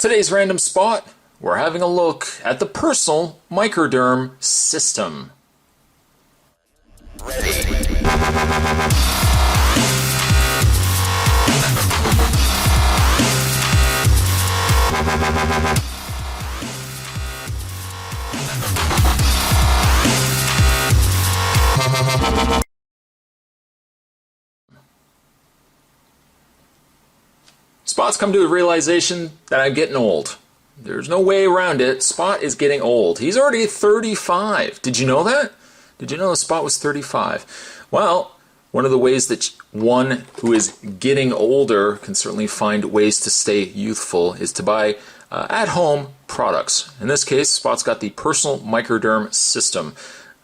Today's random spot, we're having a look at the Personal Microderm System. Spot's come to the realization that I'm getting old. There's no way around it. Spot is getting old. He's already 35. Did you know that? Did you know the Spot was 35? Well, one of the ways that one who is getting older can certainly find ways to stay youthful is to buy at-home products. In this case, Spot's got the Personal Microderm System.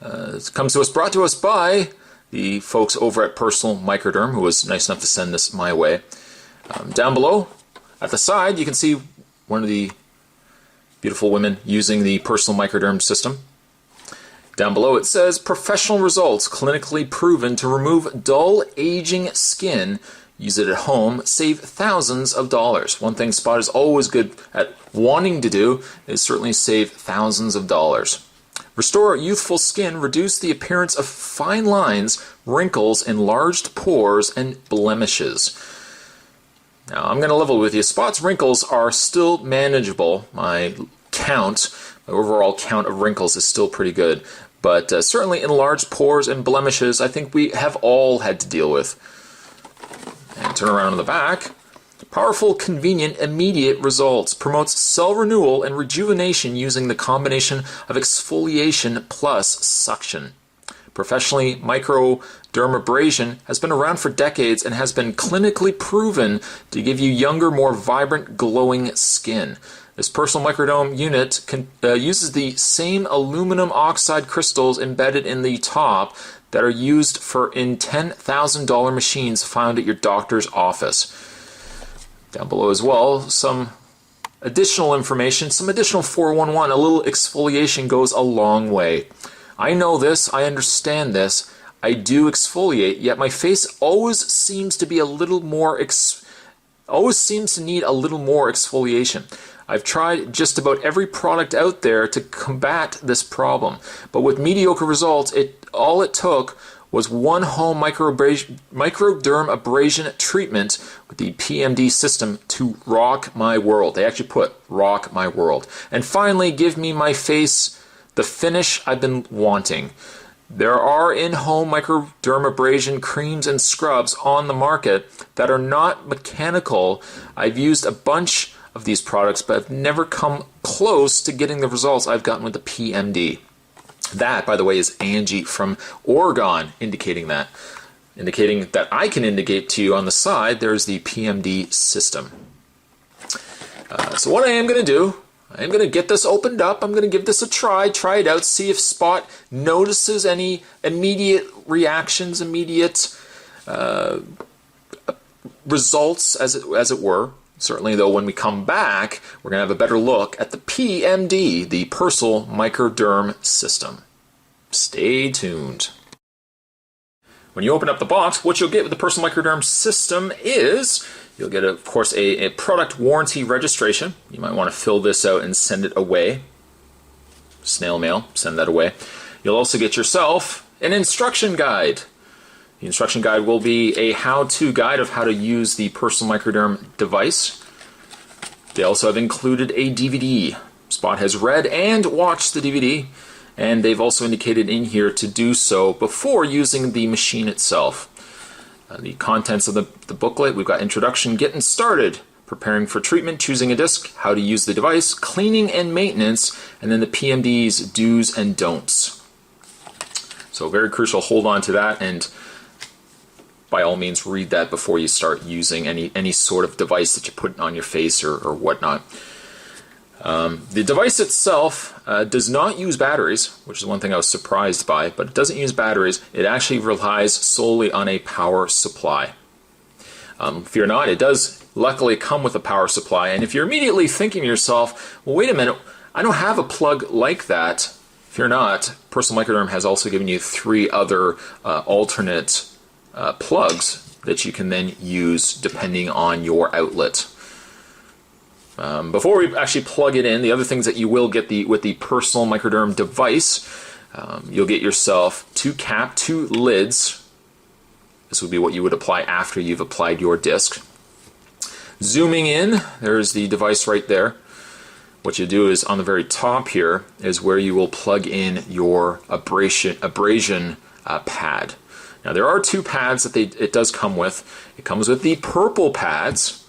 It comes to us, brought to us by the folks over at Personal Microderm, who was nice enough to send this my way. Down below, at the side, you can see one of the beautiful women using the Personal Microderm System. Down below it says, professional results clinically proven to remove dull, aging skin. Use it at home, save thousands of dollars. One thing Spot is always good at wanting to do is certainly save thousands of dollars. Restore youthful skin, reduce the appearance of fine lines, wrinkles, enlarged pores, and blemishes. Now, I'm going to level with you. Spot's wrinkles are still manageable. My overall count of wrinkles is still pretty good. But certainly enlarged pores and blemishes, I think we have all had to deal with. And turn around on the back. Powerful, convenient, immediate results. Promotes cell renewal and rejuvenation using the combination of exfoliation plus suction. Professionally, microdermabrasion has been around for decades and has been clinically proven to give you younger, more vibrant, glowing skin. This Personal Microderm unit uses the same aluminum oxide crystals embedded in the top that are used in $10,000 machines found at your doctor's office. Down below as well, some additional information, some additional 411. A little exfoliation goes a long way. I know this, I understand this, I do exfoliate, yet my face always seems to be a little more, always seems to need a little more exfoliation. I've tried just about every product out there to combat this problem, but with mediocre results, all it took was one home microderm abrasion treatment with the PMD system to rock my world. They actually put rock my world. And finally give me my face the finish I've been wanting. There are in-home microdermabrasion creams and scrubs on the market that are not mechanical. I've used a bunch of these products, but I've never come close to getting the results I've gotten with the PMD. That, by the way, is Angie from Oregon indicating that I can indicate to you on the side there's the PMD system. So what I am going to do, I'm going to get this opened up. I'm going to give this a try it out, see if Spot notices any immediate reactions, immediate results, as it were. Certainly, though, when we come back, we're going to have a better look at the PMD, the Personal Microderm System. Stay tuned. When you open up the box, what you'll get with the Personal Microderm System is you'll get, of course, a product warranty registration. You might want to fill this out and send it away. Snail mail, send that away. You'll also get yourself an instruction guide. The instruction guide will be a how-to guide of how to use the Personal Microderm device. They also have included a DVD. Spot has read and watched the DVD, and they've also indicated in here to do so before using the machine itself. The contents of the booklet, we've got introduction, getting started, preparing for treatment, choosing a disc, how to use the device, cleaning and maintenance, and then the PMD's do's and don'ts. So very crucial, hold on to that, and by all means read that before you start using any sort of device that you put on your face or whatnot. The device itself does not use batteries, which is one thing I was surprised by, but it doesn't use batteries. It actually relies solely on a power supply. Fear not, it does luckily come with a power supply, and if you're immediately thinking to yourself, well, wait a minute, I don't have a plug like that. Fear not, Personal Microderm has also given you 3 other alternate plugs that you can then use depending on your outlet. Before we actually plug it in, the other things that you will get with the Personal Microderm device, you'll get yourself two lids. This would be what you would apply after you've applied your disc. Zooming in, there's the device right there. What you do is on the very top here is where you will plug in your abrasion pad. Now there are two pads that it does come with. It comes with the purple pads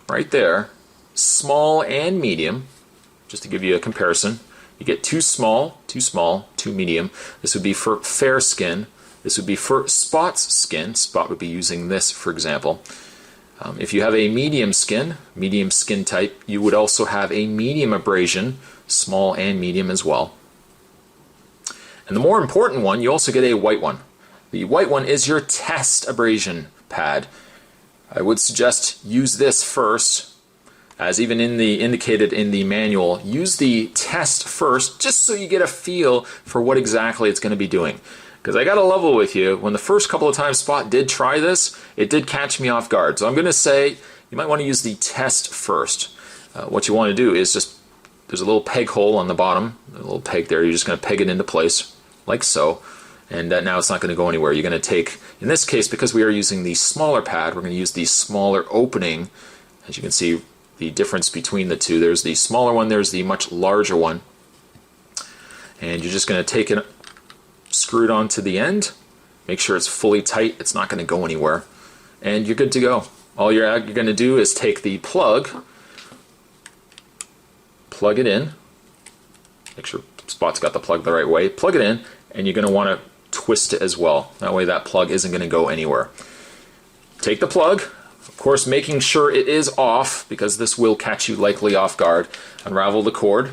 right there, small and medium, just to give you a comparison. You get two small, two medium. This would be for fair skin. This would be for Spot's skin. Spot would be using this, for example. If you have a medium skin type, you would also have a medium abrasion, small and medium as well. And the more important one, you also get a white one. The white one is your test abrasion pad. I would suggest use this first, as even indicated in the manual. Use the test first, just so you get a feel for what exactly it's going to be doing. Because I got to level with you, when the first couple of times Spot did try this, it did catch me off guard. So I'm going to say you might want to use the test first. What you want to do is just, there's a little peg hole on the bottom, a little peg there. You're just going to peg it into place, like so. And now it's not going to go anywhere. You're going to take, in this case, because we are using the smaller pad, we're going to use the smaller opening. As you can see, the difference between the two. There's the smaller one, there's the much larger one. And you're just going to take it, screw it onto the end, make sure it's fully tight, it's not going to go anywhere, and you're good to go. All you're going to do is take the plug it in, make sure Spot's got the plug the right way, plug it in, and you're going to want to twist it as well. That way that plug isn't going to go anywhere. Take the plug, of course making sure it is off, because this will catch you likely off guard. Unravel the cord.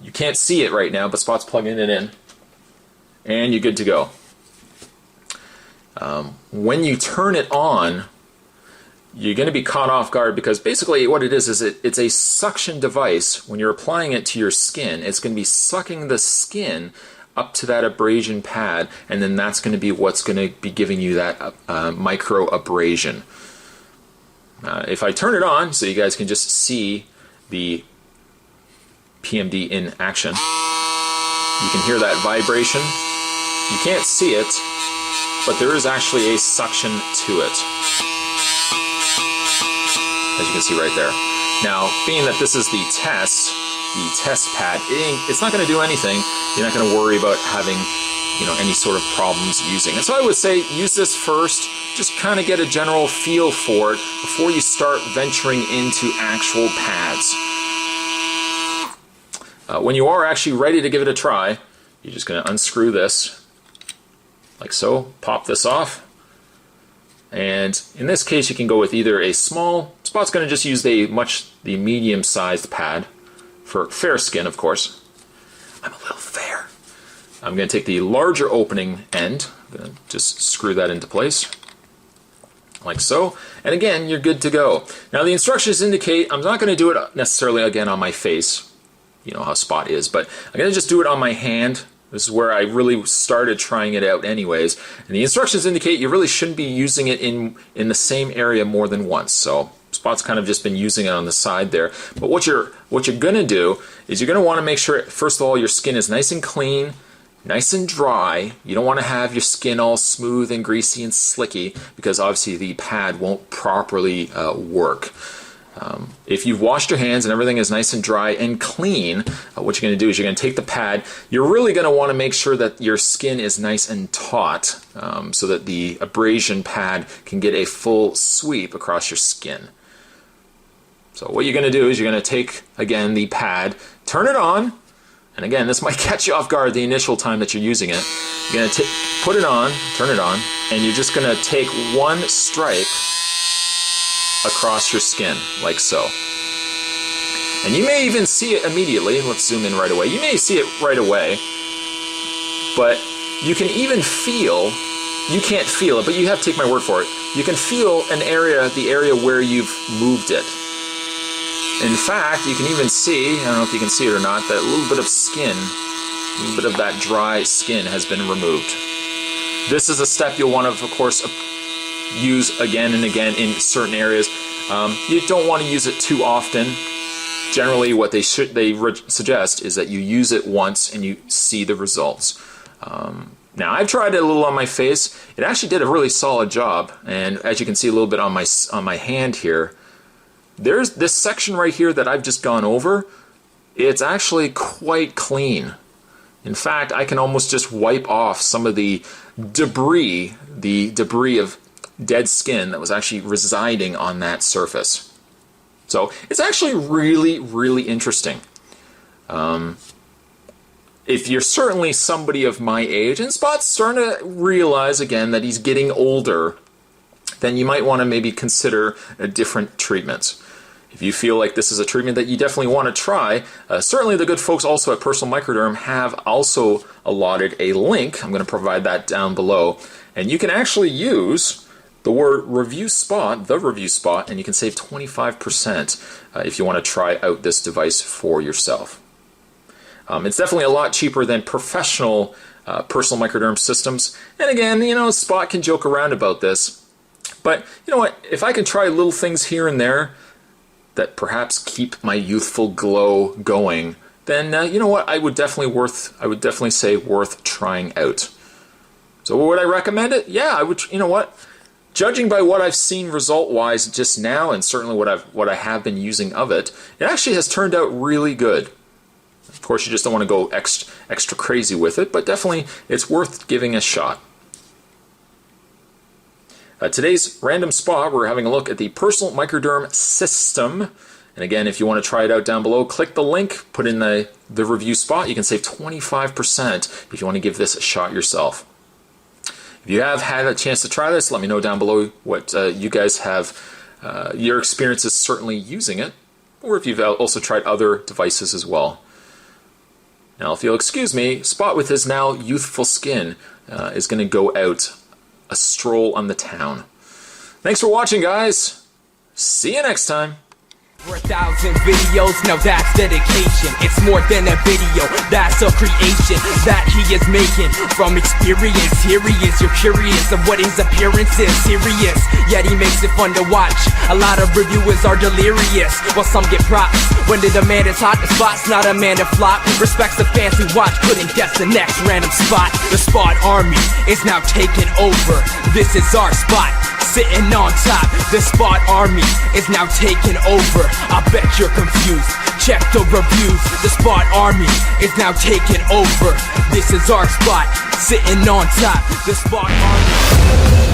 You can't see it right now, but Spot's plugging it in. And you're good to go. When you turn it on, you're going to be caught off guard, because basically what it is it's a suction device. When you're applying it to your skin, it's going to be sucking the skin up to that abrasion pad, and then that's going to be what's going to be giving you that micro abrasion. If I turn it on, so you guys can just see the PMD in action, you can hear that vibration. You can't see it, but there is actually a suction to it, as you can see right there. Now, being that this is the test pad, it's not going to do anything. You're not going to worry about having, any sort of problems using it. So I would say use this first, just kind of get a general feel for it before you start venturing into actual pads. When you are actually ready to give it a try, you're just going to unscrew this, like so, pop this off, and in this case you can go with either a small, Spot's going to just use the medium-sized pad, for fair skin of course. I'm a little fair. I'm going to take the larger opening end, I'm going to just screw that into place, like so, and again you're good to go. Now the instructions indicate I'm not going to do it necessarily again on my face, you know how Spot is, but I'm going to just do it on my hand. This is where I really started trying it out anyways. And the instructions indicate you really shouldn't be using it in the same area more than once. So Spot's kind of just been using it on the side there. But what you're going to do is you're going to want to make sure, first of all, your skin is nice and clean, nice and dry. You don't want to have your skin all smooth and greasy and slicky, because obviously the pad won't properly work. If you've washed your hands and everything is nice and dry and clean, what you're going to do is you're going to take the pad. You're really going to want to make sure that your skin is nice and taut, so that the abrasion pad can get a full sweep across your skin. So what you're going to do is you're going to take, again, the pad, turn it on, and again, this might catch you off guard the initial time that you're using it. You're going to put it on, turn it on, and you're just going to take one stripe across your skin, like so. And you may even see it immediately. Let's zoom in right away. You may see it right away, but you can even feel, you can't feel it, but you have to take my word for it. You can feel an area, the area where you've moved it. In fact, you can even see, I don't know if you can see it or not, that a little bit of skin, a little bit of that dry skin has been removed. This is a step you'll want to, of course, use again and again in certain areas. You don't want to use it too often. generally what they suggest is that you use it once and you see the results. Now I've tried it a little on my face. It actually did a really solid job, and as you can see a little bit on my hand here, there's this section right here that I've just gone over. It's actually quite clean. In fact, I can almost just wipe off some of the debris of dead skin that was actually residing on that surface. So it's actually really, really interesting. If you're certainly somebody of my age, and Spot's starting to realize again that he's getting older, then you might want to maybe consider a different treatment. If you feel like this is a treatment that you definitely want to try, certainly the good folks also at Personal Microderm have also allotted a link. I'm going to provide that down below. And you can actually use the word review spot, the review spot, and you can save 25% if you want to try out this device for yourself. It's definitely a lot cheaper than professional Personal Microderm systems. And again, you know, Spot can joke around about this. But you know what? If I can try little things here and there that perhaps keep my youthful glow going, then you know what? I would definitely say worth trying out. So would I recommend it? Yeah, I would. You know what? Judging by what I've seen result-wise just now, and certainly what I have been using of it, it actually has turned out really good. Of course, you just don't want to go extra crazy with it, but definitely it's worth giving a shot. Today's random spot, we're having a look at the Personal Microderm System. And again, if you want to try it out down below, click the link, put in the review spot. You can save 25% if you want to give this a shot yourself. If you have had a chance to try this, let me know down below what you guys have, your experiences certainly using it, or if you've also tried other devices as well. Now, if you'll excuse me, Spot with his now youthful skin is going to go out a stroll on the town. Thanks for watching, guys. See you next time. For 1,000 videos, now that's dedication. It's more than a video, that's a creation that he is making from experience. Here he is, you're curious of what his appearance is. Serious, yet he makes it fun to watch. A lot of reviewers are delirious, while some get props. When the demand is hot, the Spot's not a man to flop. Respects the fans who watch, couldn't guess the next random spot. The Spot Army is now taking over. This is our spot, sitting on top. The Spot Army is now taking over. I bet you're confused. Check the reviews. The Spot Army is now taking over. This is our spot, sitting on top. The Spot Army.